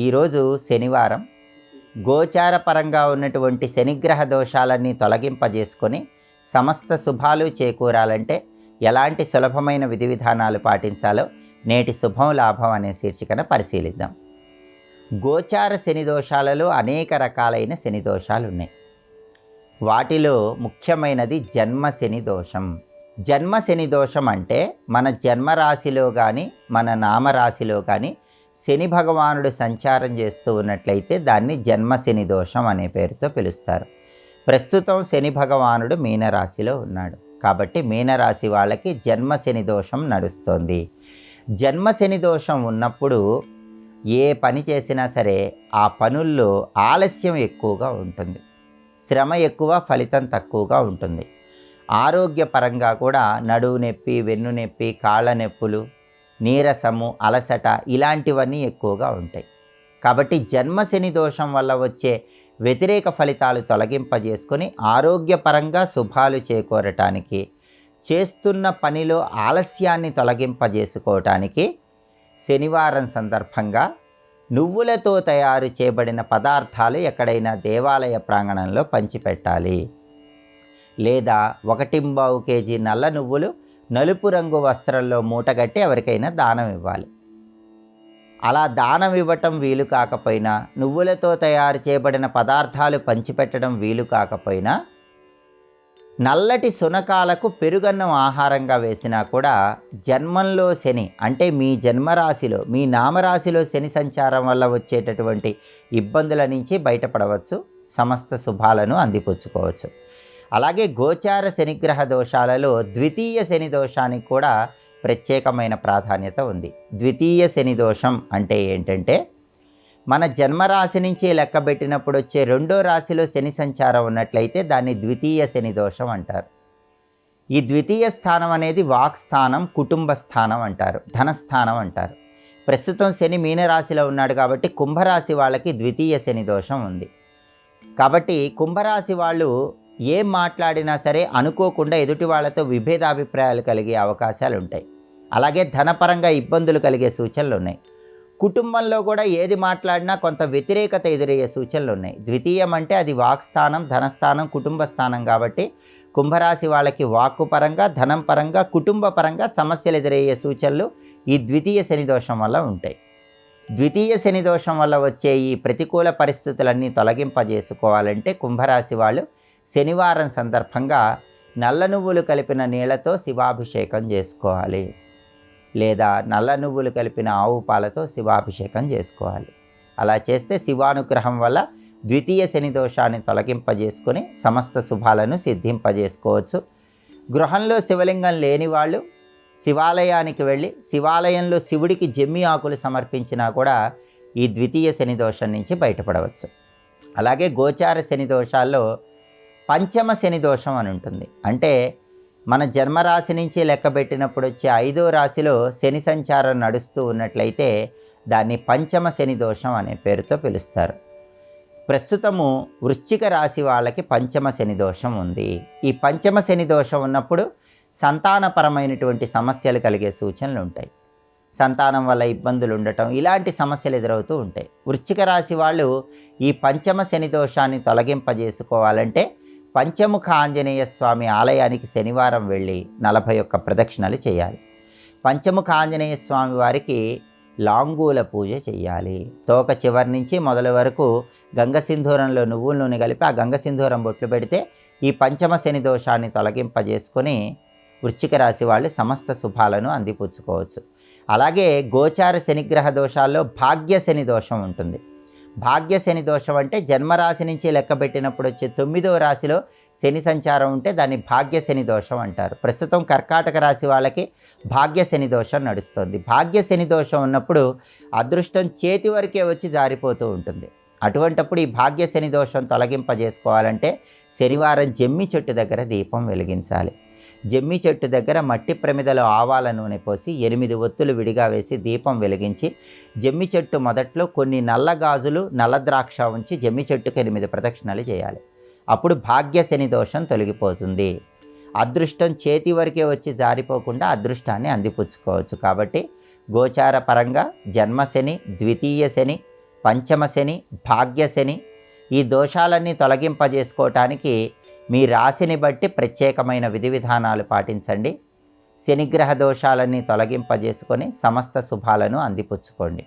ఈరోజు శనివారం. గోచార పరంగా ఉన్నటువంటి శనిగ్రహ దోషాలన్నీ తొలగింపజేసుకొని సమస్త శుభాలు చేకూరాలంటే ఎలాంటి సులభమైన విధి విధానాలు పాటించాలో నేటి శుభం లాభం అనే శీర్షికన పరిశీలిద్దాం. గోచార శని దోషాలలో అనేక రకాలైన శని దోషాలు ఉన్నాయి. వాటిలో ముఖ్యమైనది జన్మ శని దోషం. జన్మ శని దోషం అంటే మన జన్మరాశిలో కానీ మన నామరాశిలో కానీ శని భగవానుడు సంచారం చేస్తూ ఉన్నట్లయితే దాన్ని జన్మశని దోషం అనే పేరుతో పిలుస్తారు. ప్రస్తుతం శని భగవానుడు మీనరాశిలో ఉన్నాడు కాబట్టి మీనరాశి వాళ్ళకి జన్మశని దోషం నడుస్తోంది. జన్మశని దోషం ఉన్నప్పుడు ఏ పని చేసినా సరే ఆ పనుల్లో ఆలస్యం ఎక్కువగా ఉంటుంది, శ్రమ ఎక్కువ, ఫలితం తక్కువగా ఉంటుంది. ఆరోగ్యపరంగా కూడా నడువు నొప్పి, వెన్ను నొప్పి, కాళ్ళ నొప్పులు, నీరసము, అలసట ఇలాంటివన్నీ ఎక్కువగా ఉంటాయి. కాబట్టి జన్మశని దోషం వల్ల వచ్చే వ్యతిరేక ఫలితాలు తొలగింపజేసుకొని ఆరోగ్యపరంగా శుభాలు చేకూరటానికి, చేస్తున్న పనిలో ఆలస్యాన్ని తొలగింపజేసుకోవటానికి శనివారం సందర్భంగా నువ్వులతో తయారు చేయబడిన పదార్థాలు ఎక్కడైనా దేవాలయ ప్రాంగణంలో పంచిపెట్టాలి. లేదా 1.25 కేజీ నల్ల నువ్వులు నలుపు రంగు వస్త్రంలో మూటగట్టి ఎవరికైనా దానం ఇవ్వాలి. అలా దానం ఇవ్వటం వీలు కాకపోయినా, నువ్వులతో తయారు చేయబడిన పదార్థాలు పంచిపెట్టడం వీలు కాకపోయినా, నల్లటి శునకాలకు పెరుగన్నం ఆహారంగా వేసినా కూడా జన్మంలో శని అంటే మీ జన్మరాశిలో, మీ నామరాశిలో శని సంచారం వల్ల వచ్చేటటువంటి ఇబ్బందుల నుంచి బయటపడవచ్చు, సమస్త శుభాలను అందిపుచ్చుకోవచ్చు. అలాగే గోచార శనిగ్రహ దోషాలలో ద్వితీయ శని దోషానికి కూడా ప్రత్యేకమైన ప్రాధాన్యత ఉంది. ద్వితీయ శని దోషం అంటే ఏంటంటే మన జన్మరాశి నుంచి లెక్కబెట్టినప్పుడు వచ్చే రెండో రాశిలో శని సంచారం ఉన్నట్లయితే దాన్ని ద్వితీయ శని దోషం అంటారు. ఈ ద్వితీయ స్థానం అనేది వాక్ స్థానం, కుటుంబ స్థానం అంటారు, ధనస్థానం అంటారు. ప్రస్తుతం శని మీనరాశిలో ఉన్నాడు కాబట్టి కుంభరాశి వాళ్ళకి ద్వితీయ శని దోషం ఉంది. కాబట్టి కుంభరాశి వాళ్ళు ఏం మాట్లాడినా సరే అనుకోకుండా ఎదుటి వాళ్ళతో విభేదాభిప్రాయాలు కలిగే అవకాశాలు ఉంటాయి. అలాగే ధనపరంగా ఇబ్బందులు కలిగే సూచనలు ఉన్నాయి. కుటుంబంలో కూడా ఏది మాట్లాడినా కొంత వ్యతిరేకత ఎదురయ్యే సూచనలు ఉన్నాయి. ద్వితీయం అంటే అది వాక్స్థానం, ధనస్థానం, కుటుంబ స్థానం కాబట్టి కుంభరాశి వాళ్ళకి వాక్కు పరంగా, ధనం పరంగా, కుటుంబ పరంగా సమస్యలు ఎదురయ్యే సూచనలు ఈ ద్వితీయ శని దోషం వల్ల ఉంటాయి. ద్వితీయ శని దోషం వల్ల వచ్చే ఈ ప్రతికూల పరిస్థితులన్నీ తొలగింపజేసుకోవాలంటే కుంభరాశి వాళ్ళు శనివారం సందర్భంగా నల్ల నువ్వులు కలిపిన నీళ్లతో శివాభిషేకం చేసుకోవాలి. లేదా నల్ల నువ్వులు కలిపిన ఆవు పాలతో శివాభిషేకం చేసుకోవాలి. అలా చేస్తే శివానుగ్రహం వల్ల ద్వితీయ శని దోషాన్ని తొలగింపజేసుకొని సమస్త శుభాలను సిద్ధింపజేసుకోవచ్చు. గృహంలో శివలింగం లేని వాళ్ళు శివాలయానికి వెళ్ళి శివాలయంలో శివుడికి జమ్మి ఆకులు సమర్పించినా కూడా ఈ ద్వితీయ శని దోషం నుంచి బయటపడవచ్చు. అలాగే గోచార శని దోషాల్లో పంచమ శని దోషం అని ఉంటుంది. అంటే మన జన్మరాశి నుంచి లెక్కబెట్టినప్పుడు వచ్చే 5వ రాశిలో శని సంచారం నడుస్తూ ఉన్నట్లయితే దాన్ని పంచమ శని దోషం అనే పేరుతో పిలుస్తారు. ప్రస్తుతము వృశ్చిక రాశి వాళ్ళకి పంచమ శని దోషం ఉంది. ఈ పంచమ శని దోషం ఉన్నప్పుడు సంతానపరమైనటువంటి సమస్యలు కలిగే సూచనలు ఉంటాయి. సంతానం వల్ల ఇబ్బందులు ఉండటం ఇలాంటి సమస్యలు ఎదురవుతూ ఉంటాయి. వృశ్చిక రాశి వాళ్ళు ఈ పంచమ శని దోషాన్ని తొలగింపజేసుకోవాలంటే పంచముఖ ఆంజనేయ స్వామి ఆలయానికి శనివారం వెళ్ళి 41 ప్రదక్షిణలు చేయాలి. పంచముఖ ఆంజనేయ స్వామి వారికి లాంగూల పూజ చేయాలి. తోక చివరి నుంచి మొదలు వరకు గంగసింధూరంలో నువ్వుల నూనె కలిపి ఆ గంగసింధూరం బొట్లు పెడితే ఈ పంచమ శని దోషాన్ని తొలగింపజేసుకొని వృశ్చిక రాశి వాళ్ళు సమస్త శుభాలను అందిపుచ్చుకోవచ్చు. అలాగే గోచార శనిగ్రహ దోషాల్లో భాగ్య శని దోషం ఉంటుంది. భాగ్య శని దోషం అంటే జన్మరాశి నుంచి లెక్కబెట్టినప్పుడు వచ్చే 9వ రాశిలో శని సంచారం ఉంటే దాన్ని భాగ్య శని దోషం అంటారు. ప్రస్తుతం కర్కాటక రాశి వాళ్ళకి భాగ్య శని దోషం నడుస్తుంది. భాగ్య శని దోషం ఉన్నప్పుడు అదృష్టం చేతి వరకే వచ్చి జారిపోతూ ఉంటుంది. అటువంటప్పుడు ఈ భాగ్య శని దోషం తొలగింపజేసుకోవాలంటే శనివారం జమ్మి చెట్టు దగ్గర దీపం వెలిగించాలి. జమ్మి చెట్టు దగ్గర మట్టి ప్రమిదలో ఆవాల నూనె పోసి 8 ఒత్తులు విడిగా వేసి దీపం వెలిగించి జమ్మి చెట్టు మొదట్లో కొన్ని నల్ల గాజులు, నల్ల ద్రాక్ష ఉంచి జమ్మి చెట్టుకు 8 ప్రదక్షిణలు చేయాలి. అప్పుడు భాగ్య శని దోషం తొలగిపోతుంది. అదృష్టం చేతి వరకే వచ్చి జారిపోకుండా అదృష్టాన్ని అందిపుచ్చుకోవచ్చు. కాబట్టి గోచార పరంగా జన్మశని, ద్వితీయ శని, పంచమ శని, భాగ్యశని, ఈ దోషాలన్నీ తొలగింపజేసుకోవటానికి మీ రాశిని బట్టి ప్రత్యేకమైన విధి విధానాలు పాటించండి. శనిగ్రహ దోషాలన్నీ తొలగింపజేసుకొని సమస్త శుభాలను అందిపుచ్చుకోండి.